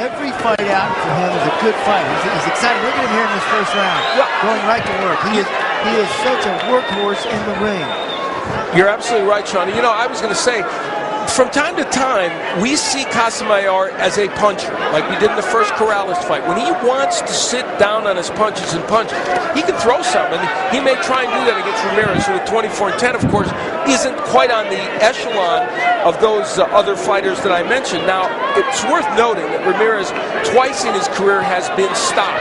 every fight out for him is a good fight. He's excited. Look at him here in this first round, going right to work. He is such a workhorse in the ring. You're absolutely right, Sean. You know, I was going to say, from time to time, we see Casamayor as a puncher, like we did in the first Corrales fight. When he wants to sit down on his punches and punch, he can throw some, and he may try and do that against Ramirez, who at 24-10, of course, isn't quite on the echelon of those other fighters that I mentioned. Now, it's worth noting that Ramirez, twice in his career, has been stopped.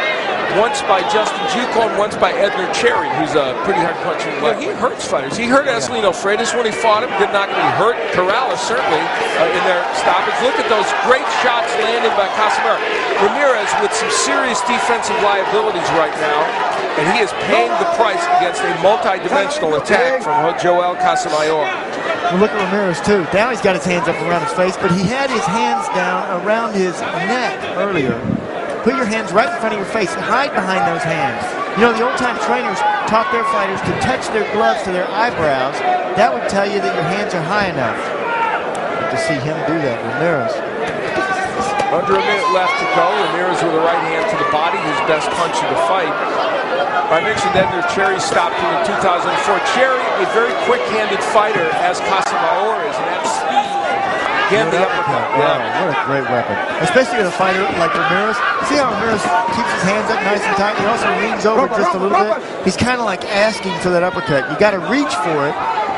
Once by Justin Juco and once by Edner Cherry, who's a pretty hard puncher. Well, he hurts fighters. He hurt Antonio Ramirez when he fought him. Did not really hurt Corrales, certainly, in their stoppage. Look at those great shots landed by Casamayor. Ramirez with some serious defensive liabilities right now, and he is paying the price against a multi-dimensional attack from Joel Casamayor. Well, look at Ramirez, too. Now he's got his hands up around his face, but he had his hands down around his neck earlier. Put your hands right in front of your face and hide behind those hands. You know, the old-time trainers taught their fighters to touch their gloves to their eyebrows. That would tell you that your hands are high enough. Good to see him do that, Ramirez. Under a minute left to go. Ramirez with a right hand to the body, his best punch of the fight. I mentioned Edner Cherry stopped him in 2004. Cherry, a very quick-handed fighter, as Casamayor is, and that speed. Again, the uppercut. Wow, what a great weapon. Especially with a fighter like Ramirez. See how Ramirez keeps his hands up nice and tight? He also leans over just a little bit. He's kind of like asking for that uppercut. You got to reach for it.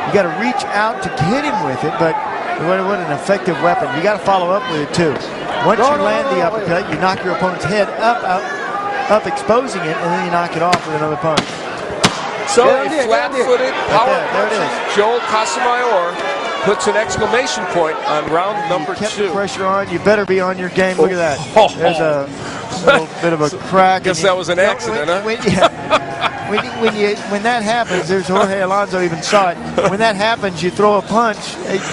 You got to reach out to hit him with it, but what an effective weapon. You got to follow up with it, too. Once you land the uppercut, you knock your opponent's head up, exposing it, and then you knock it off with another punch. So a flat-footed power puncher, Joel Casamayor, puts an exclamation point on round number 2. Kept the pressure on. You better be on your game. Look at that. There's a little bit of a crack. I guess that was an accident, huh? When that happens, there's Jorge Alonso even saw it. When that happens, you throw a punch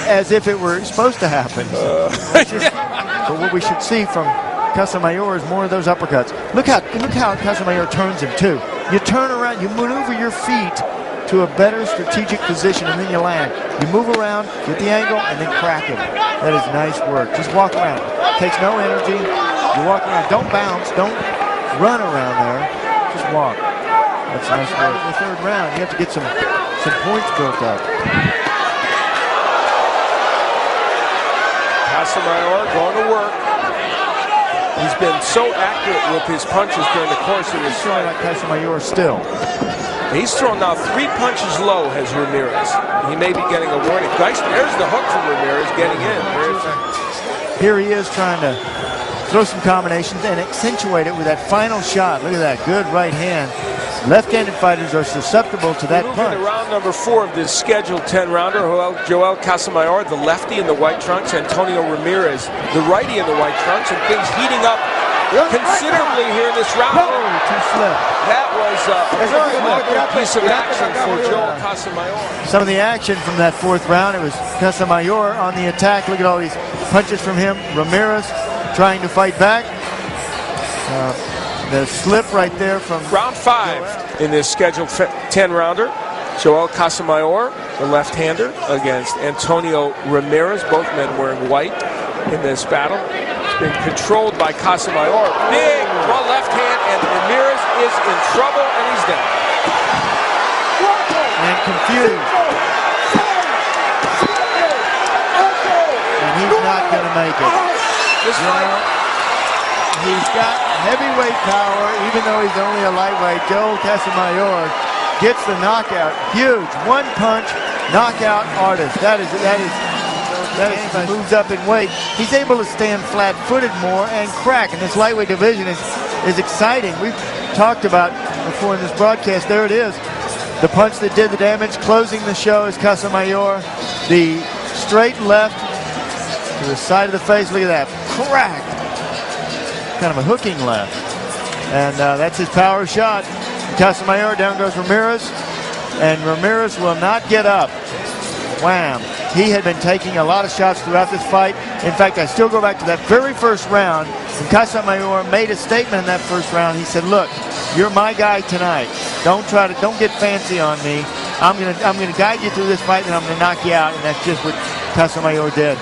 as if it were supposed to happen. But what we should see from Casamayor is more of those uppercuts. Look how Casamayor turns him too. You turn around, you maneuver your feet to a better strategic position, and then you land. You move around, get the angle, and then crack him. That is nice work. Just walk around. Takes no energy. You walk around. Don't bounce. Don't run around there. Just walk. That's nice work. In the third round, you have to get some points built up. Casamayor going to work. He's been so accurate with his punches during the course of his fight. Like Casamayor still. He's thrown now 3 punches low, has Ramirez. He may be getting a warning. There's the hook from Ramirez getting in. Here he is trying to throw some combinations and accentuate it with that final shot. Look at that, good right hand. Left-handed fighters are susceptible to that punch. Moving to round number 4 of this scheduled 10-rounder, Joel Casamayor, the lefty in the white trunks, Antonio Ramirez, the righty in the white trunks, and things heating up considerably here in this round. That was a good piece of action for Joel Casamayor. Some of the action from that 4th round, it was Casamayor on the attack. Look at all these punches from him. Ramirez trying to fight back. The slip right there from round 5 in this scheduled 10-rounder. Joel Casamayor, the left-hander, against Antonio Ramirez, both men wearing white in this battle. It's been controlled by Casamayor. Big left hand, and Ramirez is in trouble, and he's down. And confused. And he's not going to make it. This fight, he's got heavyweight power, even though he's only a lightweight. Joel Casamayor gets the knockout. Huge. One punch knockout artist. That is moves up in weight. He's able to stand flat-footed more and crack. And this lightweight division is exciting. We've talked about before in this broadcast. There it is. The punch that did the damage, closing the show, is Casamayor. The straight left to the side of the face. Look at that. Cracked. Kind of a hooking left. And that's his power shot. Casamayor, down goes Ramirez. And Ramirez will not get up. Wham. He had been taking a lot of shots throughout this fight. In fact, I still go back to that very first round. And Casamayor made a statement in that first round. He said, look, you're my guy tonight. Don't get fancy on me. I'm gonna guide you through this fight, and I'm gonna knock you out. And that's just what Casamayor did.